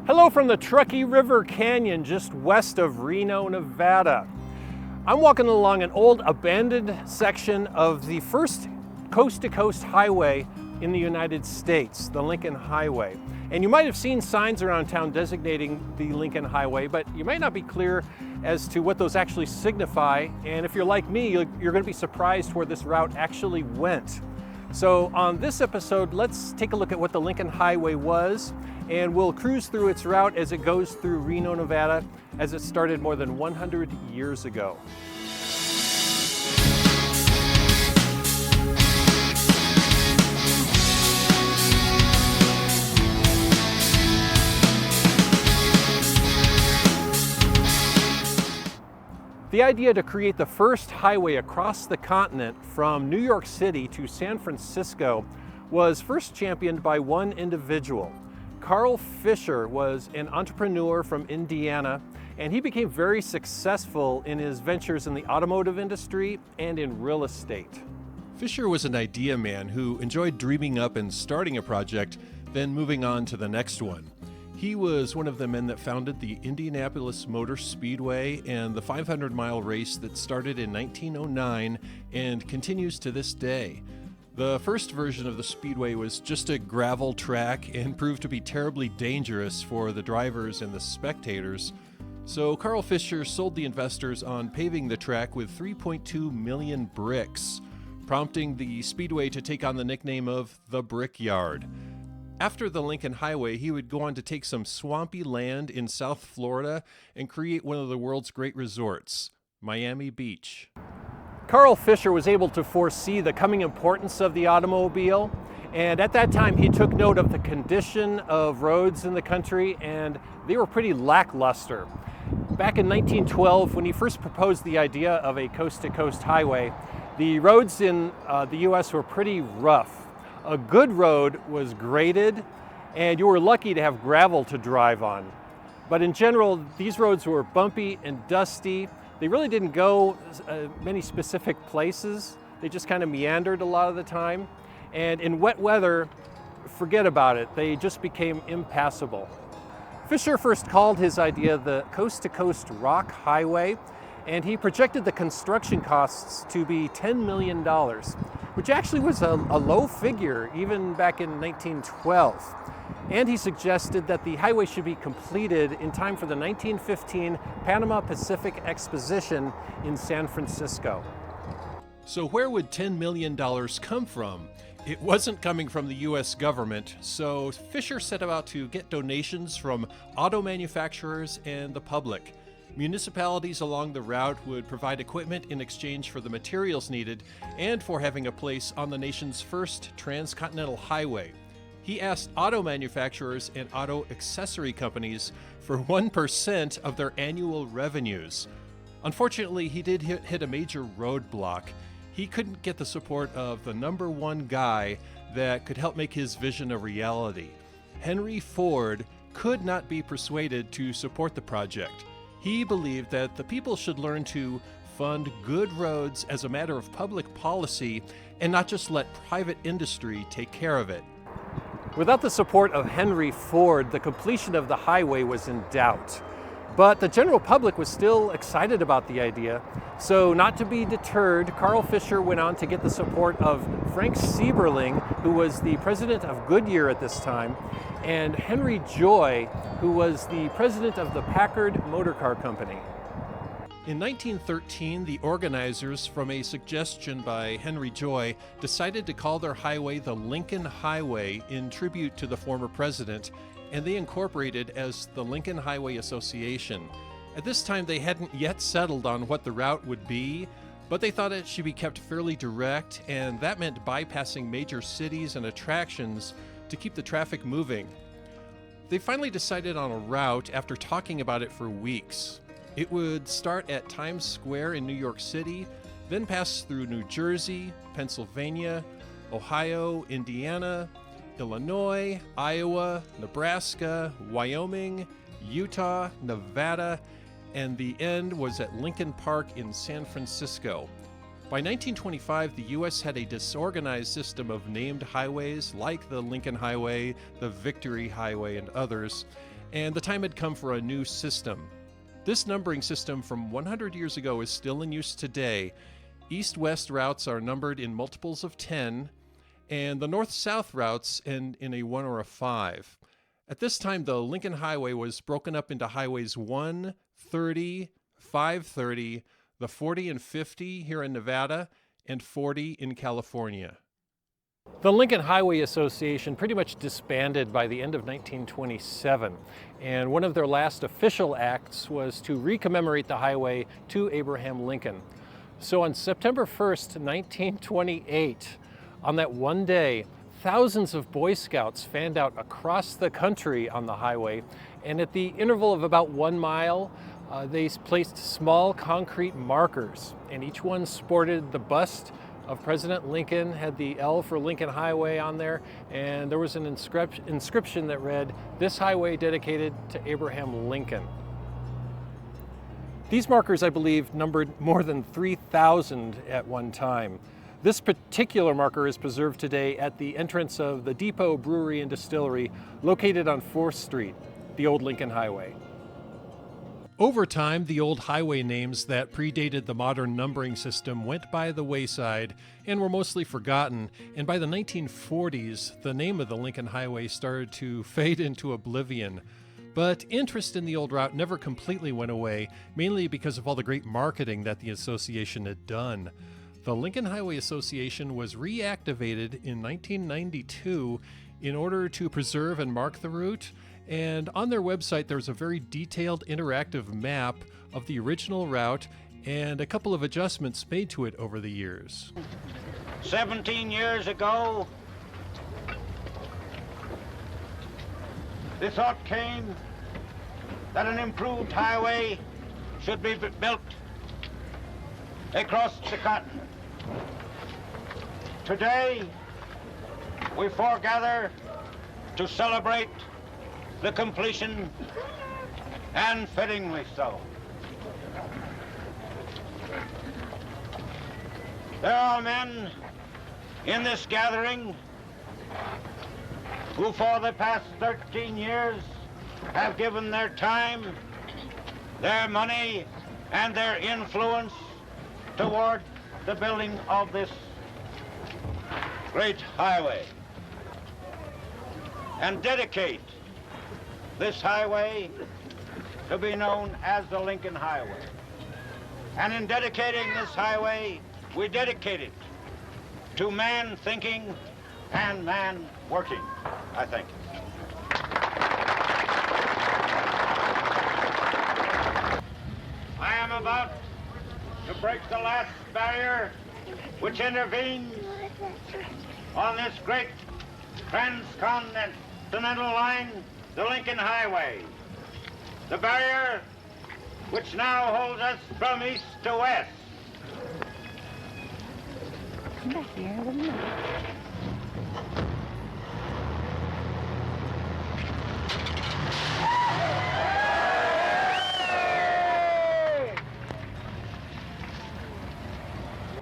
Hello from the Truckee River Canyon just west of Reno, Nevada. I'm walking along an old abandoned section of the first coast-to-coast highway in the United States, the Lincoln Highway. And you might have seen signs around town designating the Lincoln Highway, but you might not be clear as to what those actually signify. And if you're like me, you're going to be surprised where this route actually went. So on this episode, let's take a look at what the Lincoln Highway was, and we'll cruise through its route as it goes through Reno, Nevada, as it started more than 100 years ago. The idea to create the first highway across the continent from New York City to San Francisco was first championed by one individual. Carl Fisher was an entrepreneur from Indiana, and he became very successful in his ventures in the automotive industry and in real estate. Fisher was an idea man who enjoyed dreaming up and starting a project, then moving on to the next one. He was one of the men that founded the Indianapolis Motor Speedway and the 500-mile race that started in 1909 and continues to this day. The first version of the Speedway was just a gravel track and proved to be terribly dangerous for the drivers and the spectators. So Carl Fisher sold the investors on paving the track with 3.2 million bricks, prompting the Speedway to take on the nickname of the Brickyard. After the Lincoln Highway, he would go on to take some swampy land in South Florida and create one of the world's great resorts, Miami Beach. Carl Fisher was able to foresee the coming importance of the automobile, and at that time he took note of the condition of roads in the country, and they were pretty lackluster. Back in 1912, when he first proposed the idea of a coast-to-coast highway, the roads in the U.S. were pretty rough. A good road was graded, and you were lucky to have gravel to drive on. But in general, these roads were bumpy and dusty. They really didn't go many specific places. They just kind of meandered a lot of the time. And in wet weather, forget about it. They just became impassable. Fisher first called his idea the Coast-to-Coast Rock Highway, and he projected the construction costs to be $10 million, which actually was a low figure even back in 1912. And he suggested that the highway should be completed in time for the 1915 Panama Pacific Exposition in San Francisco. So where would $10 million come from? It wasn't coming from the U.S. government, so Fisher set about to get donations from auto manufacturers and the public. Municipalities along the route would provide equipment in exchange for the materials needed and for having a place on the nation's first transcontinental highway. He asked auto manufacturers and auto accessory companies for 1% of their annual revenues. Unfortunately, he did hit a major roadblock. He couldn't get the support of the number one guy that could help make his vision a reality. Henry Ford could not be persuaded to support the project. He believed that the people should learn to fund good roads as a matter of public policy and not just let private industry take care of it. Without the support of Henry Ford, the completion of the highway was in doubt. But the general public was still excited about the idea. So not to be deterred, Carl Fisher went on to get the support of Frank Seiberling, who was the president of Goodyear at this time, and Henry Joy, who was the president of the Packard Motor Car Company. In 1913, the organizers, from a suggestion by Henry Joy, decided to call their highway the Lincoln Highway in tribute to the former president, and they incorporated as the Lincoln Highway Association. At this time, they hadn't yet settled on what the route would be, but they thought it should be kept fairly direct, and that meant bypassing major cities and attractions to keep the traffic moving. They finally decided on a route after talking about it for weeks. It would start at Times Square in New York City, then pass through New Jersey, Pennsylvania, Ohio, Indiana, Illinois, Iowa, Nebraska, Wyoming, Utah, Nevada, and the end was at Lincoln Park in San Francisco. By 1925, the U.S. had a disorganized system of named highways like the Lincoln Highway, the Victory Highway, and others, and the time had come for a new system. This numbering system from 100 years ago is still in use today. East-west routes are numbered in multiples of 10, and the north-south routes end in a 1 or a 5. At this time, the Lincoln Highway was broken up into highways 1, 30, 530, the 40 and 50 here in Nevada, and 40 in California. The Lincoln Highway Association pretty much disbanded by the end of 1927, and one of their last official acts was to recommemorate the highway to Abraham Lincoln. So on September 1st, 1928, on that one day, thousands of Boy Scouts fanned out across the country on the highway, and at the interval of about 1 mile, they placed small concrete markers, and each one sported the bust of President Lincoln, had the L for Lincoln Highway on there, and there was an inscription that read, "This highway dedicated to Abraham Lincoln." These markers, I believe, numbered more than 3,000 at one time. This particular marker is preserved today at the entrance of the Depot Brewery and Distillery, located on 4th Street, the old Lincoln Highway. Over time, the old highway names that predated the modern numbering system went by the wayside and were mostly forgotten, and by the 1940s, the name of the Lincoln Highway started to fade into oblivion. But interest in the old route never completely went away, mainly because of all the great marketing that the association had done. The Lincoln Highway Association was reactivated in 1992 in order to preserve and mark the route, and on their website there's a very detailed interactive map of the original route and a couple of adjustments made to it over the years. 17 years ago, the thought came that an improved highway should be built across the continent. Today, we foregather to celebrate the completion, and fittingly so. There are men in this gathering who for the past 13 years have given their time, their money, and their influence toward the building of this great highway, and dedicate this highway to be known as the Lincoln Highway. And in dedicating this highway, we dedicate it to man thinking and man working, I think. I am about to break the last barrier which intervenes on this great transcontinental line, the Lincoln Highway. The barrier which now holds us from east to west. Come back here a little more.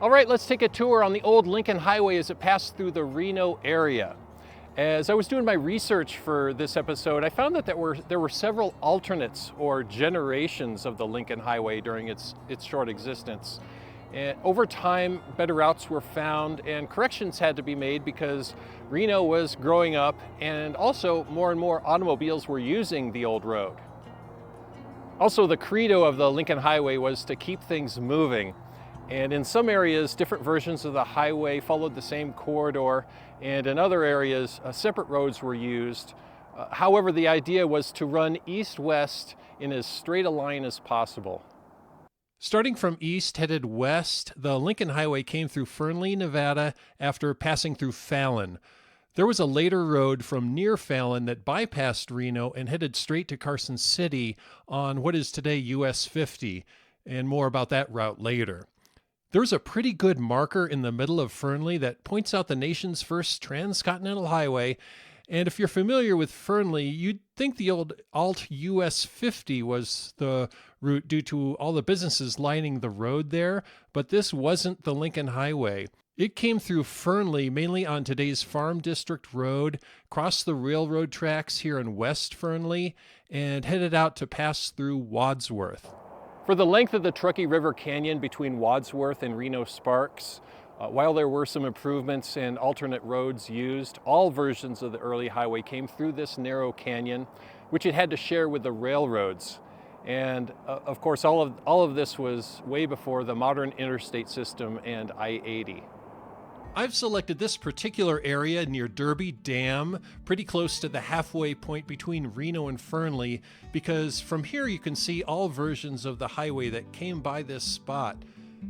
All right, let's take a tour on the old Lincoln Highway as it passed through the Reno area. As I was doing my research for this episode, I found that there were several alternates or generations of the Lincoln Highway during its short existence. And over time, better routes were found and corrections had to be made because Reno was growing up and also more and more automobiles were using the old road. Also, the credo of the Lincoln Highway was to keep things moving. And in some areas, different versions of the highway followed the same corridor, and in other areas, separate roads were used. However, the idea was to run east-west in as straight a line as possible. Starting from east, headed west, the Lincoln Highway came through Fernley, Nevada, after passing through Fallon. There was a later road from near Fallon that bypassed Reno and headed straight to Carson City on what is today US 50, and more about that route later. There's a pretty good marker in the middle of Fernley that points out the nation's first transcontinental highway, And if you're familiar with Fernley, you'd think the old Alt US 50 was the route due to all the businesses lining the road there, but this wasn't the Lincoln Highway. It came through Fernley, mainly on today's Farm District Road, crossed the railroad tracks here in West Fernley, and headed out to pass through Wadsworth. For the length of the Truckee River Canyon between Wadsworth and Reno Sparks, while there were some improvements and alternate roads used, all versions of the early highway came through this narrow canyon, which it had to share with the railroads. And of course, all of this was way before the modern interstate system and I-80. I've selected this particular area near Derby Dam, pretty close to the halfway point between Reno and Fernley, because from here you can see all versions of the highway that came by this spot.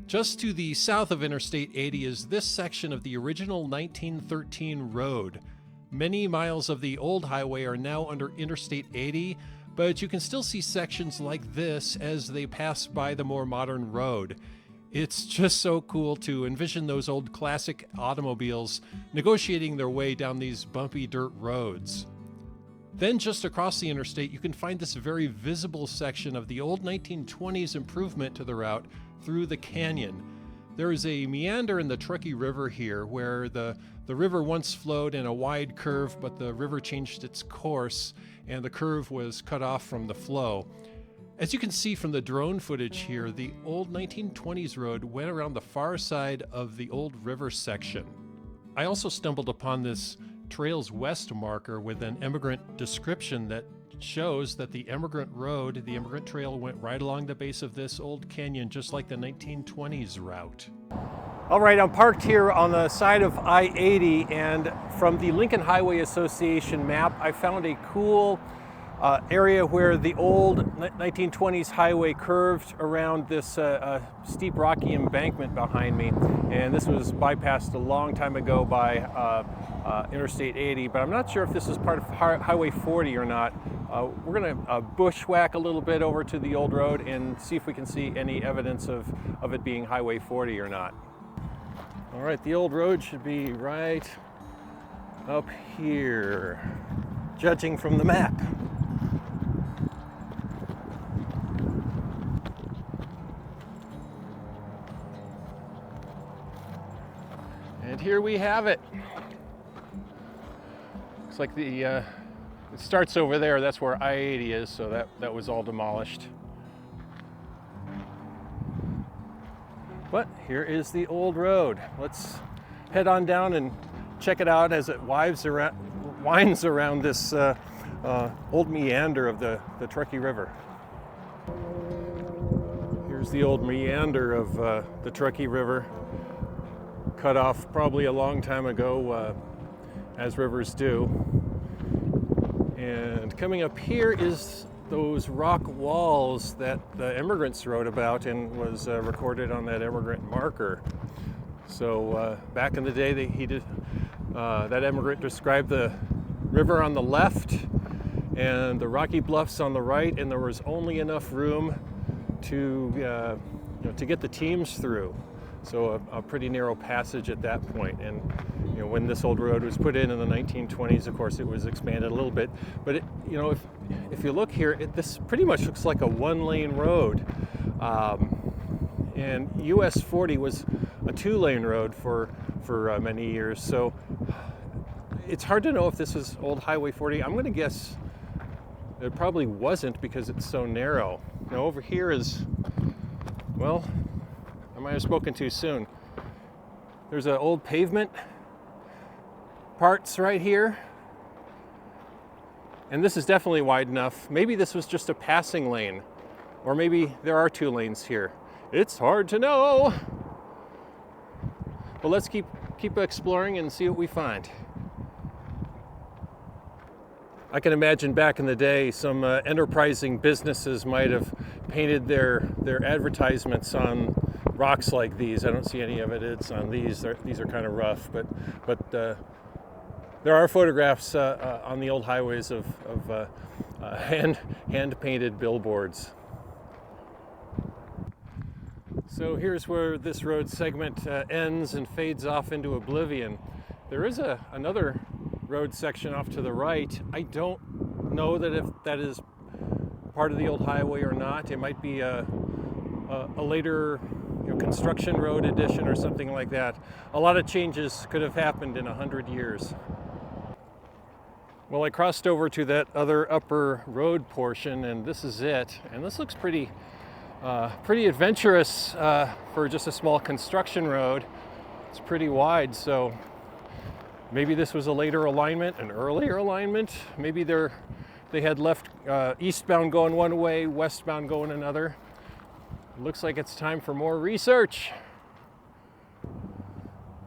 Just to the south of Interstate 80 is this section of the original 1913 road. Many miles of the old highway are now under Interstate 80, but you can still see sections like this as they pass by the more modern road. It's just so cool to envision those old classic automobiles negotiating their way down these bumpy dirt roads. Then just across the interstate, you can find this very visible section of the old 1920s improvement to the route through the canyon. There is a meander in the Truckee River here where the river once flowed in a wide curve, but the river changed its course and the curve was cut off from the flow. As you can see from the drone footage here, the old 1920s road went around the far side of the old river section. I also stumbled upon this Trails West marker with an emigrant description that shows that the Emigrant Road, the Emigrant Trail, went right along the base of this old canyon, just like the 1920s route. All right, I'm parked here on the side of I-80, and from the Lincoln Highway Association map, I found a cool area where the old 1920s highway curved around this steep rocky embankment behind me. And this was bypassed a long time ago by Interstate 80, but I'm not sure if this is part of Highway 40 or not. We're gonna bushwhack a little bit over to the old road and see if we can see any evidence of it being Highway 40 or not. All right, the old road should be right up here, judging from the map. And here we have it. Looks like it starts over there. That's where I-80 is, so that was all demolished. But here is the old road. Let's head on down and check it out as it winds around this old meander of the Truckee River. Here's the old meander of the Truckee River, cut off probably a long time ago, as rivers do. And coming up here is those rock walls that the immigrants wrote about and was recorded on that immigrant marker. So back in the day, that immigrant described the river on the left and the rocky bluffs on the right, and there was only enough room to get the teams through. So a pretty narrow passage at that point. And when this old road was put in the 1920s, of course, it was expanded a little bit. But if you look here, this pretty much looks like a one-lane road. And US 40 was a two-lane road for many years. So it's hard to know if this is old Highway 40. I'm going to guess it probably wasn't because it's so narrow. Now over here is, well, I might have spoken too soon. There's an old pavement parts right here. And this is definitely wide enough. Maybe this was just a passing lane, or maybe there are two lanes here. It's hard to know. But let's keep exploring and see what we find. I can imagine back in the day, some enterprising businesses might have painted their advertisements on rocks like these. I don't see any evidence on these. These are kind of rough, but there are photographs on the old highways of hand-painted billboards. So here's where this road segment ends and fades off into oblivion. There is another road section off to the right. I don't know that if that is part of the old highway or not. It might be a later construction road addition or something like that. A lot of changes could have happened in 100 years. Well, I crossed over to that other upper road portion, and this is it. And this looks pretty adventurous for just a small construction road. It's pretty wide, so maybe this was a later alignment, an earlier alignment. Maybe they had left eastbound going one way, westbound going another. Looks like it's time for more research.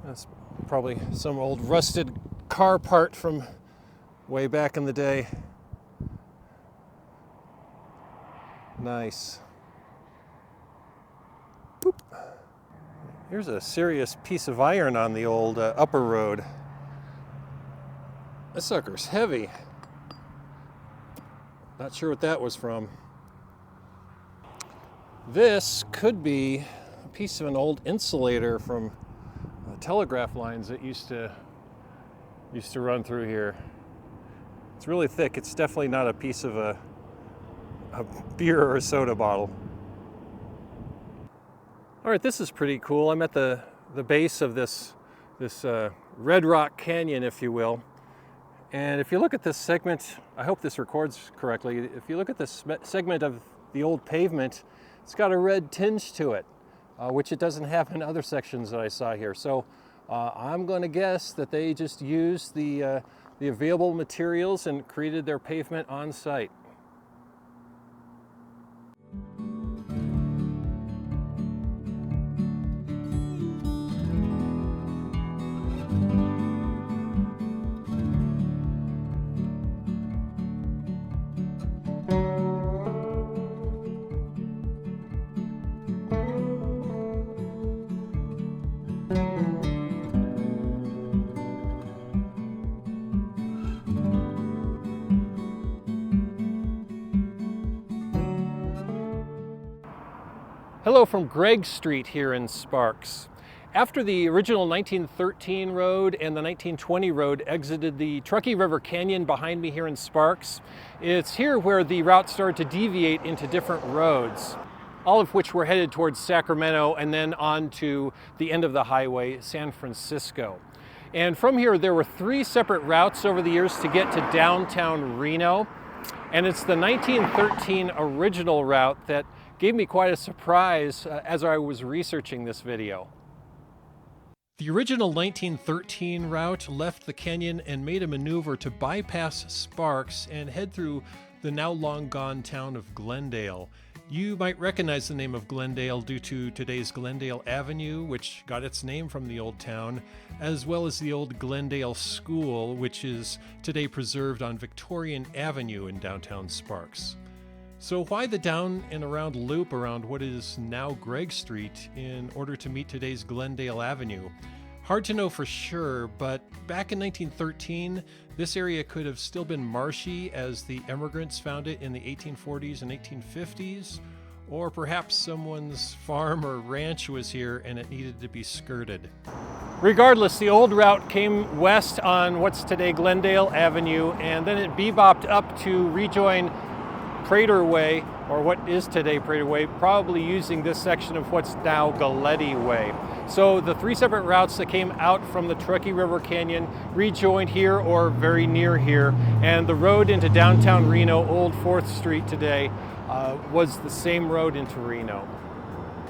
That's probably some old rusted car part from way back in the day. Nice. Boop. Here's a serious piece of iron on the old upper road. That sucker's heavy. Not sure what that was from. This could be a piece of an old insulator from telegraph lines that used to run through here. It's really thick. It's definitely not a piece of a beer or a soda bottle. All right, this is pretty cool. I'm at the base of this Red Rock Canyon, if you will. And if you look at this segment, I hope this records correctly. If you look at this segment of the old pavement, it's got a red tinge to it, which it doesn't have in other sections that I saw here. So I'm going to guess that they just used the available materials and created their pavement on site. Hello from Gregg Street here in Sparks. After the original 1913 road and the 1920 road exited the Truckee River Canyon behind me here in Sparks, it's here where the route started to deviate into different roads, all of which were headed towards Sacramento and then on to the end of the highway, San Francisco. And from here, there were 3 separate routes over the years to get to downtown Reno. And it's the 1913 original route that gave me quite a surprise as I was researching this video. The original 1913 route left the canyon and made a maneuver to bypass Sparks and head through the now long gone town of Glendale. You might recognize the name of Glendale due to today's Glendale Avenue, which got its name from the old town, as well as the old Glendale School, which is today preserved on Victorian Avenue in downtown Sparks. So why the down and around loop around what is now Gregg Street in order to meet today's Glendale Avenue? Hard to know for sure, but back in 1913, this area could have still been marshy as the immigrants found it in the 1840s and 1850s, or perhaps someone's farm or ranch was here and it needed to be skirted. Regardless, the old route came west on what's today Glendale Avenue, and then it bebopped up to rejoin Prater Way, or what is today Prater Way, probably using this section of what's now Galletti Way. So the 3 separate routes that came out from the Truckee River Canyon rejoined here or very near here, and the road into downtown Reno, Old 4th Street today, was the same road into Reno.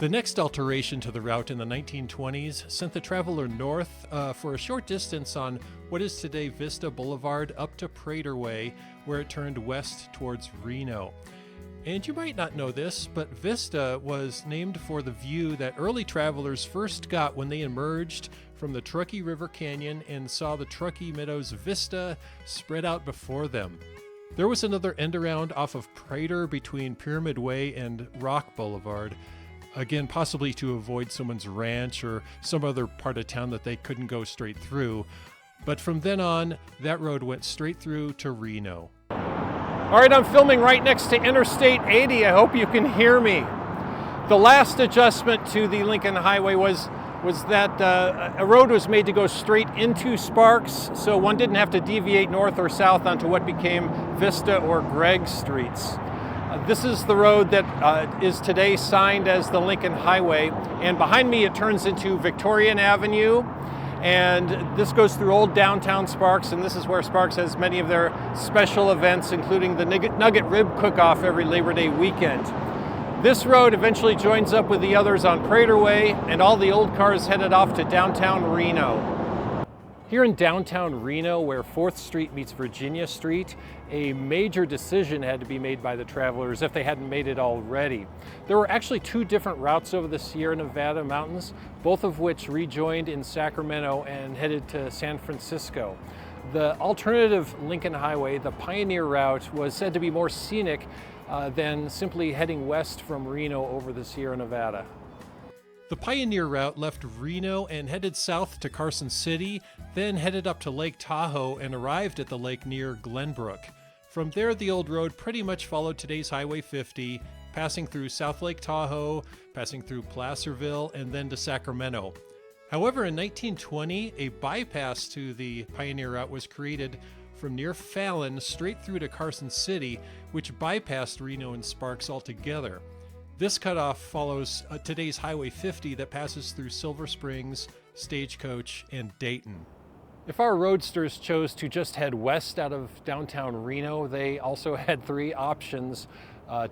The next alteration to the route in the 1920s sent the traveler north for a short distance on what is today Vista Boulevard up to Prater Way, where it turned west towards Reno. And you might not know this, but Vista was named for the view that early travelers first got when they emerged from the Truckee River Canyon and saw the Truckee Meadows Vista spread out before them. There was another end around off of Prater between Pyramid Way and Rock Boulevard, again possibly to avoid someone's ranch or some other part of town that they couldn't go straight through. But from then on, that road went straight through to Reno. All right, I'm filming right next to Interstate 80. I hope you can hear me. The last adjustment to the Lincoln Highway was was that a road was made to go straight into Sparks, so one didn't have to deviate north or south onto what became Vista or Gregg Streets. This is the road that is today signed as the Lincoln Highway, and behind me it turns into Victorian Avenue, and this goes through old downtown Sparks, and this is where Sparks has many of their special events, including the Nugget Rib Cook-Off every Labor Day weekend. This road eventually joins up with the others on Prater Way, and all the old cars headed off to downtown Reno. Here in downtown Reno, where 4th Street meets Virginia Street, a major decision had to be made by the travelers if they hadn't made it already. There were actually 2 different routes over the Sierra Nevada mountains, both of which rejoined in Sacramento and headed to San Francisco. The alternative Lincoln Highway, the Pioneer Route, was said to be more scenic than simply heading west from Reno over the Sierra Nevada. The Pioneer Route left Reno and headed south to Carson City, then headed up to Lake Tahoe and arrived at the lake near Glenbrook. From there, the old road pretty much followed today's Highway 50, passing through South Lake Tahoe, passing through Placerville, and then to Sacramento. However, in 1920, a bypass to the Pioneer Route was created from near Fallon straight through to Carson City, which bypassed Reno and Sparks altogether. This cutoff follows today's Highway 50 that passes through Silver Springs, Stagecoach, and Dayton. If our roadsters chose to just head west out of downtown Reno, they also had 3 options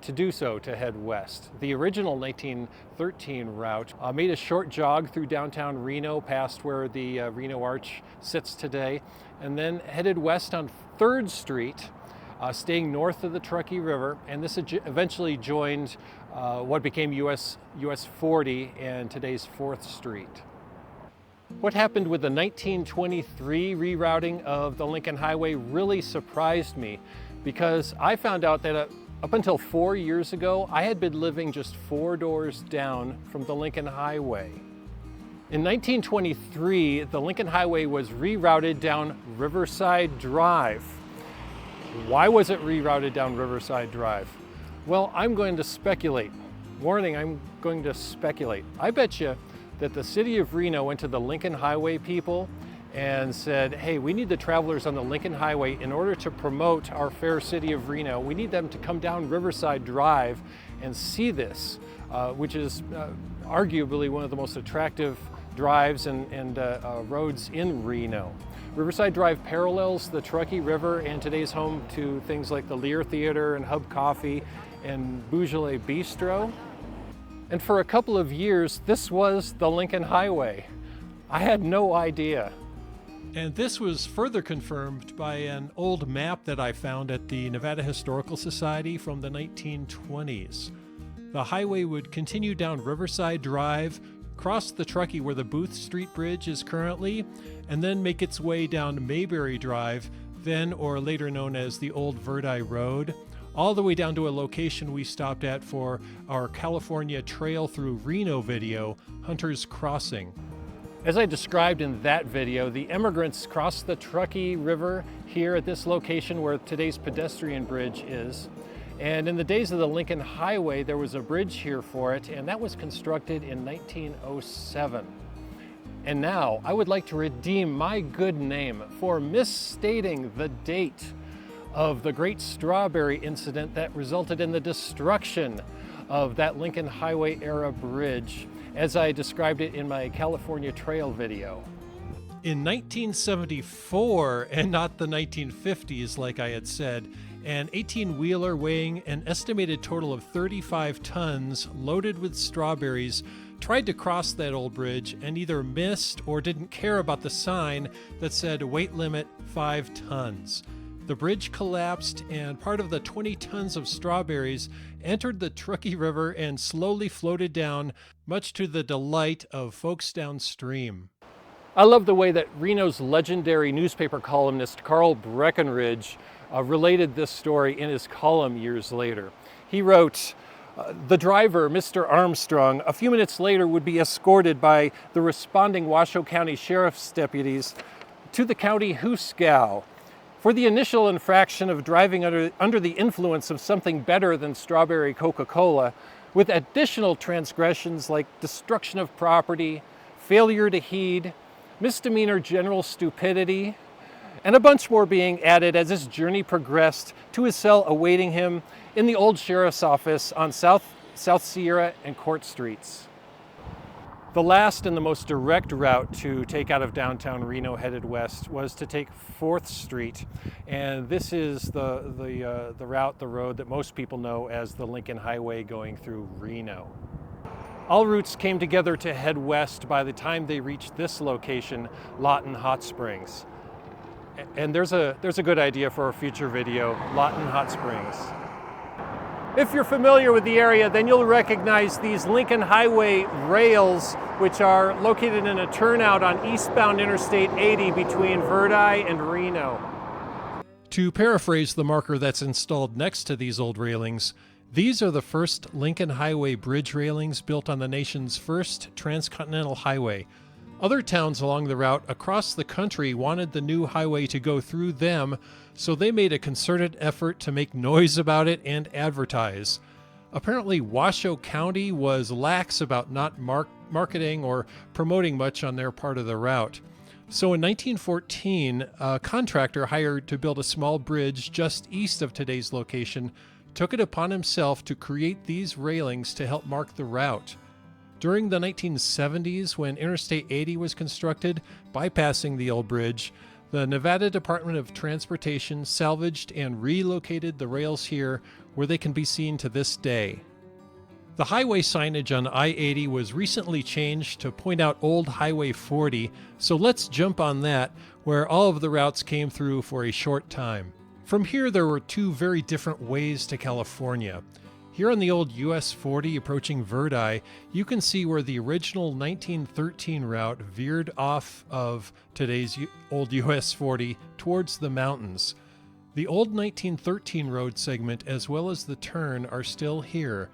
to do so, to head west. The original 1913 route made a short jog through downtown Reno, past where the Reno Arch sits today, and then headed west on 3rd Street, staying north of the Truckee River, and this eventually joined what became US 40 and today's 4th Street. What happened with the 1923 rerouting of the Lincoln Highway really surprised me, because I found out that up until 4 years ago, I had been living just 4 doors down from the Lincoln Highway. In 1923, the Lincoln Highway was rerouted down Riverside Drive. Why was it rerouted down Riverside Drive? Well, I'm going to speculate. Warning, I'm going to speculate. I bet you that the city of Reno went to the Lincoln Highway people and said, hey, we need the travelers on the Lincoln Highway in order to promote our fair city of Reno. We need them to come down Riverside Drive and see this, which is arguably one of the most attractive drives and roads in Reno. Riverside Drive parallels the Truckee River and today's home to things like the Lear Theater and Hub Coffee and Beaujolais Bistro. And for a couple of years, this was the Lincoln Highway. I had no idea. And this was further confirmed by an old map that I found at the Nevada Historical Society from the 1920s. The highway would continue down Riverside Drive, cross the Truckee where the Booth Street Bridge is currently, and then make its way down Mayberry Drive, then or later known as the Old Verdi Road, all the way down to a location we stopped at for our California Trail Through Reno video, Hunter's Crossing. As I described in that video, the immigrants crossed the Truckee River here at this location where today's pedestrian bridge is. And in the days of the Lincoln Highway, there was a bridge here for it, and that was constructed in 1907. And now I would like to redeem my good name for misstating the date of the Great Strawberry Incident that resulted in the destruction of that Lincoln Highway era bridge, as I described it in my California Trail video. In 1974, and not the 1950s like I had said, an 18-wheeler weighing an estimated total of 35 tons loaded with strawberries tried to cross that old bridge and either missed or didn't care about the sign that said weight limit 5 tons. The bridge collapsed and part of the 20 tons of strawberries entered the Truckee River and slowly floated down, much to the delight of folks downstream. I love the way that Reno's legendary newspaper columnist Carl Breckenridge related this story in his column years later. He wrote, the driver, Mr. Armstrong, a few minutes later would be escorted by the responding Washoe County Sheriff's deputies to the county hoosgow for the initial infraction of driving under the influence of something better than strawberry Coca-Cola, with additional transgressions like destruction of property, failure to heed, misdemeanor general stupidity, and a bunch more being added as his journey progressed to his cell awaiting him in the old sheriff's office on South Sierra and Court Streets. The last and the most direct route to take out of downtown Reno headed west was to take 4th Street, and this is the road that most people know as the Lincoln Highway going through Reno. All routes came together to head west by the time they reached this location, Lawton Hot Springs. And there's a good idea for a future video, Lawton Hot Springs. If you're familiar with the area, then you'll recognize these Lincoln Highway rails, which are located in a turnout on eastbound Interstate 80 between Verdi and Reno. To paraphrase the marker that's installed next to these old railings, these are the first Lincoln Highway bridge railings built on the nation's first transcontinental highway. Other towns along the route across the country wanted the new highway to go through them, so they made a concerted effort to make noise about it and advertise. Apparently, Washoe County was lax about not marketing or promoting much on their part of the route. So in 1914, a contractor hired to build a small bridge just east of today's location took it upon himself to create these railings to help mark the route. During the 1970s, when Interstate 80 was constructed, bypassing the old bridge, the Nevada Department of Transportation salvaged and relocated the rails here, where they can be seen to this day. The highway signage on I-80 was recently changed to point out Old Highway 40, so let's jump on that, where all of the routes came through for a short time. From here, there were 2 very different ways to California. Here on the old US 40 approaching Verdi, you can see where the original 1913 route veered off of today's old US 40 towards the mountains. The old 1913 road segment as well as the turn are still here.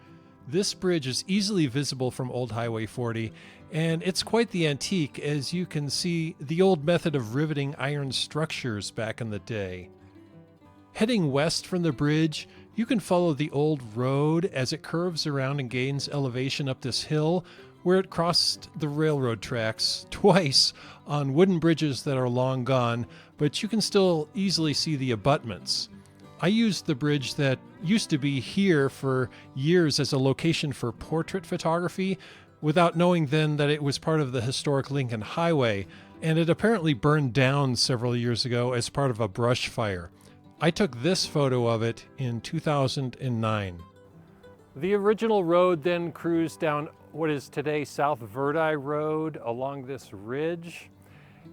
This bridge is easily visible from Old Highway 40, and it's quite the antique as you can see the old method of riveting iron structures back in the day. Heading west from the bridge, you can follow the old road as it curves around and gains elevation up this hill where it crossed the railroad tracks twice on wooden bridges that are long gone, but you can still easily see the abutments. I used the bridge that used to be here for years as a location for portrait photography without knowing then that it was part of the historic Lincoln Highway, and it apparently burned down several years ago as part of a brush fire. I took this photo of it in 2009. The original road then cruised down what is today South Verdi Road along this ridge,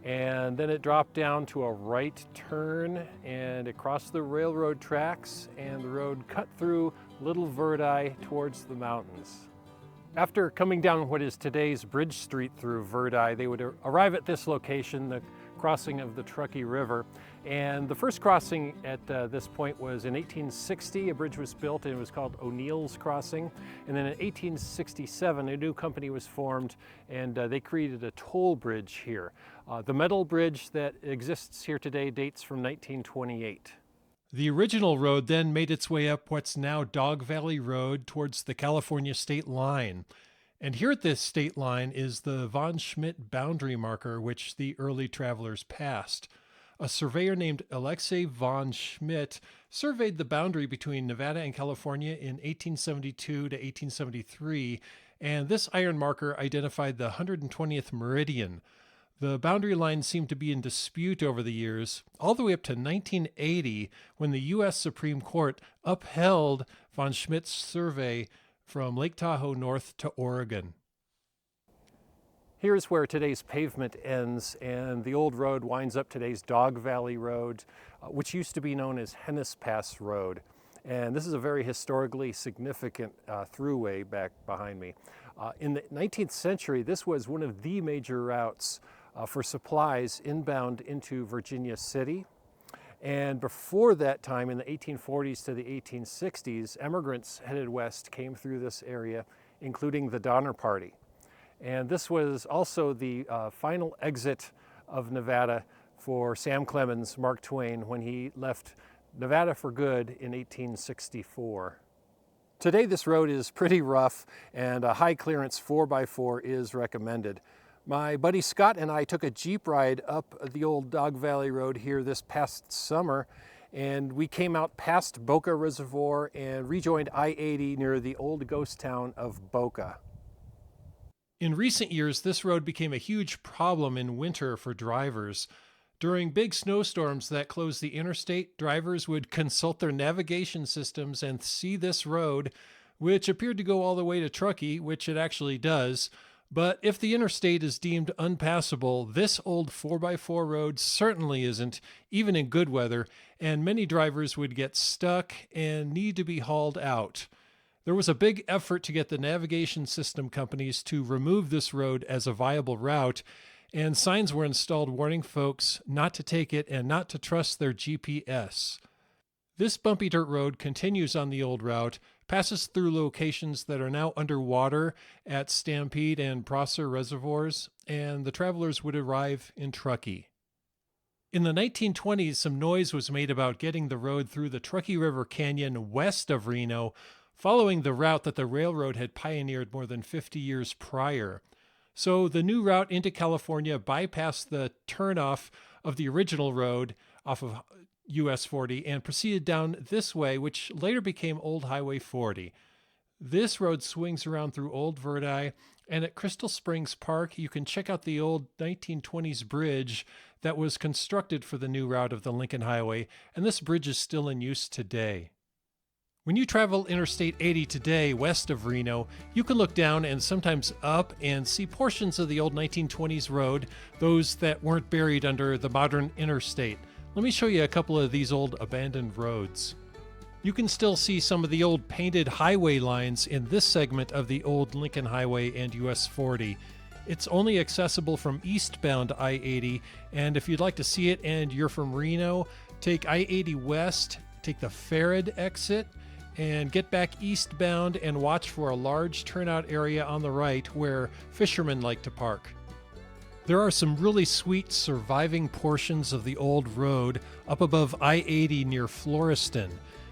and then it dropped down to a right turn and it crossed the railroad tracks, and the road cut through Little Verdi towards the mountains. After coming down what is today's Bridge Street through Verdi, they would arrive at this location, the crossing of the Truckee River. And the first crossing at this point was in 1860. A bridge was built and it was called O'Neill's Crossing. And then in 1867, a new company was formed and they created a toll bridge here. The metal bridge that exists here today dates from 1928. The original road then made its way up what's now Dog Valley Road towards the California state line. And here at this state line is the Von Schmidt boundary marker, which the early travelers passed. A surveyor named Alexei von Schmidt surveyed the boundary between Nevada and California in 1872 to 1873, and this iron marker identified the 120th meridian. The boundary line seemed to be in dispute over the years, all the way up to 1980, when the U.S. Supreme Court upheld von Schmidt's survey from Lake Tahoe north to Oregon. Here's where today's pavement ends and the old road winds up today's Dog Valley Road, which used to be known as Hennis Pass Road. And this is a very historically significant throughway back behind me. In the 19th century, this was one of the major routes for supplies inbound into Virginia City. And before that time, in the 1840s to the 1860s, immigrants headed west came through this area, including the Donner Party. And this was also the final exit of Nevada for Sam Clemens, Mark Twain, when he left Nevada for good in 1864. Today this road is pretty rough and a high clearance 4x4 is recommended. My buddy Scott and I took a Jeep ride up the old Dog Valley Road here this past summer, and we came out past Boca Reservoir and rejoined I-80 near the old ghost town of Boca. In recent years, this road became a huge problem in winter for drivers. During big snowstorms that closed the interstate, drivers would consult their navigation systems and see this road, which appeared to go all the way to Truckee, which it actually does. But if the interstate is deemed unpassable, this old 4x4 road certainly isn't, even in good weather, and many drivers would get stuck and need to be hauled out. There was a big effort to get the navigation system companies to remove this road as a viable route, and signs were installed warning folks not to take it and not to trust their GPS. This bumpy dirt road continues on the old route, passes through locations that are now underwater at Stampede and Prosser reservoirs, and the travelers would arrive in Truckee. In the 1920s, some noise was made about getting the road through the Truckee River Canyon west of Reno, following the route that the railroad had pioneered more than 50 years prior. So the new route into California bypassed the turnoff of the original road off of US 40 and proceeded down this way, which later became Old Highway 40. This road swings around through Old Verdi, and at Crystal Springs Park, you can check out the old 1920s bridge that was constructed for the new route of the Lincoln Highway, and this bridge is still in use today. When you travel Interstate 80 today west of Reno, you can look down and sometimes up and see portions of the old 1920s road, those that weren't buried under the modern interstate. Let me show you a couple of these old abandoned roads. You can still see some of the old painted highway lines in this segment of the old Lincoln Highway and US 40. It's only accessible from eastbound I-80, and if you'd like to see it and you're from Reno, take I-80 west, take the Farad exit, and get back eastbound and watch for a large turnout area on the right where fishermen like to park. There are some really sweet surviving portions of the old road up above I-80 near Florestan.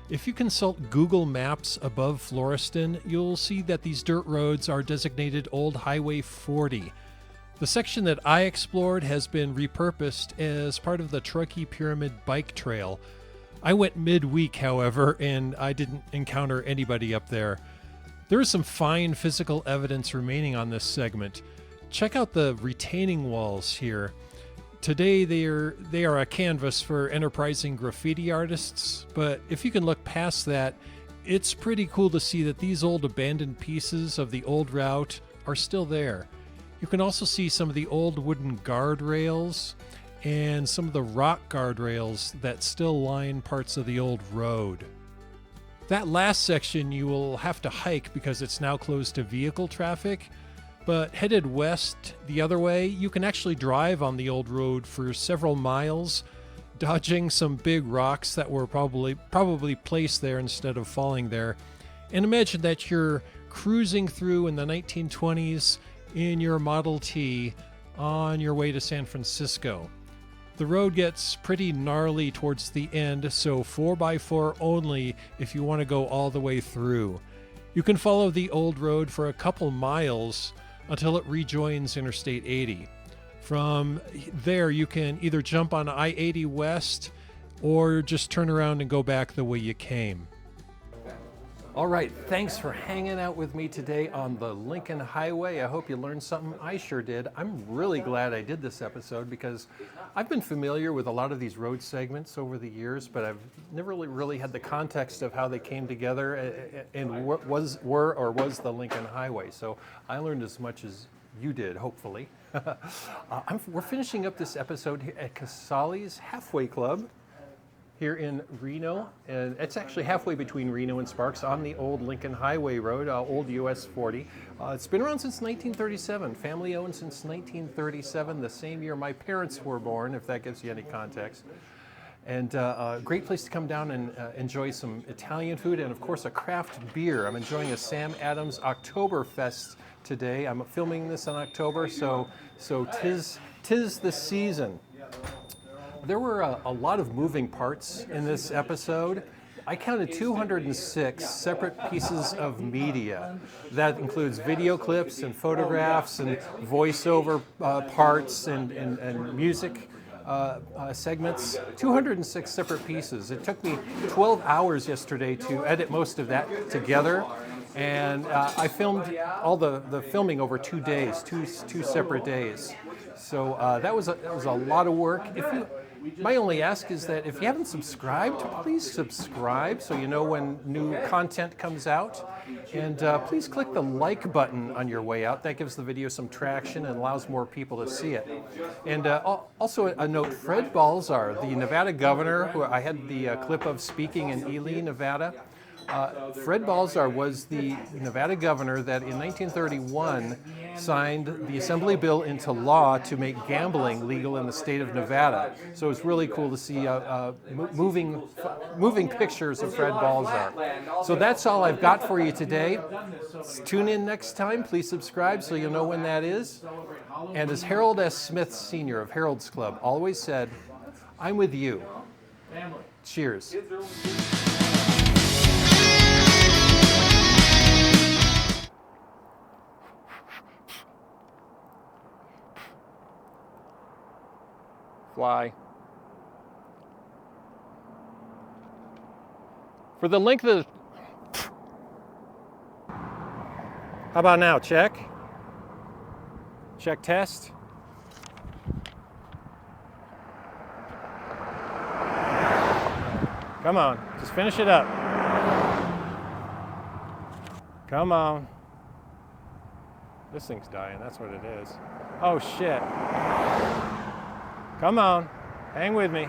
If you consult Google Maps above Florestan, you'll see that these dirt roads are designated Old Highway 40. The section that I explored has been repurposed as part of the Truckee Pyramid Bike Trail. I went midweek, however, and I didn't encounter anybody up there. There is some fine physical evidence remaining on this segment. Check out the retaining walls here. Today they are a canvas for enterprising graffiti artists, but if you can look past that, it's pretty cool to see that these old abandoned pieces of the old route are still there. You can also see some of the old wooden guardrails and some of the rock guardrails that still line parts of the old road. That last section you will have to hike because it's now closed to vehicle traffic. But headed west the other way, you can actually drive on the old road for several miles, dodging some big rocks that were probably placed there instead of falling there. And imagine that you're cruising through in the 1920s in your Model T on your way to San Francisco. The road gets pretty gnarly towards the end, so 4x4 only if you want to go all the way through. You can follow the old road for a couple miles until it rejoins Interstate 80. From there, you can either jump on I-80 west or just turn around and go back the way you came. All right, thanks for hanging out with me today on the Lincoln Highway. I hope you learned something. I sure did. I'm really glad I did this episode because I've been familiar with a lot of these road segments over the years, but I've never really had the context of how they came together and what was the Lincoln Highway. So I learned as much as you did, hopefully. We're finishing up this episode here at Casale's Halfway Club here in Reno, and it's actually halfway between Reno and Sparks on the old Lincoln Highway Road, old US 40. It's been around since 1937, family owned since 1937, the same year my parents were born, if that gives you any context. And a great place to come down and enjoy some Italian food and of course a craft beer. I'm enjoying a Sam Adams Oktoberfest today. I'm filming this in October, so tis the season. There were a lot of moving parts in this episode. I counted 206 separate pieces of media. That includes video clips and photographs and voiceover parts and music segments. 206 separate pieces. It took me 12 hours yesterday to edit most of that together. And I filmed all the filming over 2 days, two separate days. So that was a lot of work. My only ask is that if you haven't subscribed, please subscribe so you know when new content comes out. And please click the like button on your way out. That gives the video some traction and allows more people to see it. And also a note, Fred Balzar, the Nevada governor, who I had the clip of speaking in Ely, Nevada. Fred Balzar was the Nevada governor that in 1931 signed the Assembly bill into law to make gambling legal in the state of Nevada. So it's really cool to see moving pictures of Fred Balzar. So that's all I've got for you today. Tune in next time. Please subscribe so you'll know when that is. And as Harold S. Smith Sr. of Harold's Club always said, I'm with you. Cheers. Fly. For the length of the... How about now? Check. Check test. Come on, just finish it up. Come on. This thing's dying, that's what it is. Oh shit. Come on, hang with me.